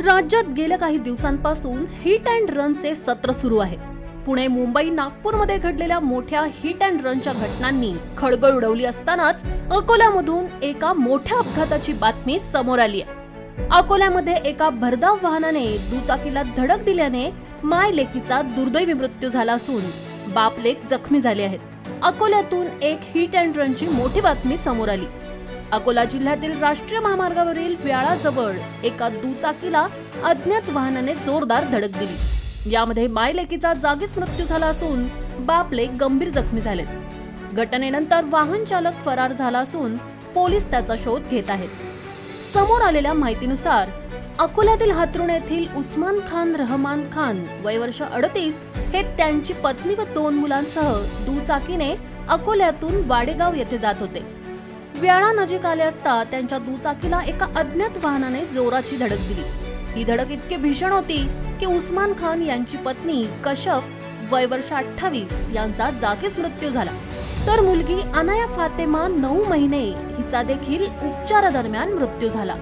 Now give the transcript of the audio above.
राज्यात गेल्या काही दिवसांपासून हिट अँड रनचे सत्र सुरू आहे। पुणे, मुंबई, नागपूरमध्ये घडलेल्या मोठ्या हिट अँड रनच्या घटनांनी खळबळ उडवली असतानाच अकोल्यामधून एका मोठ्या अपघाताची बातमी समोर आली आहे। अकोल्यामध्ये एका भरधाव वाहनाने दुचाकीला धडक दिल्याने माय लेकीचा दुर्दैवी मृत्यू झाला असून बाप लेक जखमी झाले आहेत। अकोल्यातून एक हिट अँड रनची मोठी बातमी समोर आली। अकोला जिल्ह्यातील राष्ट्रीय महामार्गावरील व्याळाजवळ एका दुचाकीला अज्ञात वाहनाने जोरदार धडक दिली। यामध्ये मायलेकीचा जागीच मृत्यू झाला असून बाप लेक गंभीर जखमी झालेत। घटनेनंतर वाहन चालक फरार झाला असून पोलीस त्याचा शोध घेत आहेत। समोर आलेल्या माहितीनुसार अकोल्यातील हातरुण येथील उस्मान खान रहमान खान वय वर्ष 38 हे त्यांची पत्नी व 2 मुलांसह दुचाकीने अकोल्यातून वाडेगाव येथे जात होते। व्याळा नजीक आले असता त्यांच्या दुचाकीला एका अज्ञात वाहनाने जोराची धडक दिली। ही धडक इतकी भीषण होती की उस्मान खान यांची पत्नी कशफ वय वर्ष 28 यांचा जागीच मृत्यू झाला, तर मुलगी अनाया फातेमा 9 महिने हिचा देखील उपचारादरम्यान मृत्यू झाला।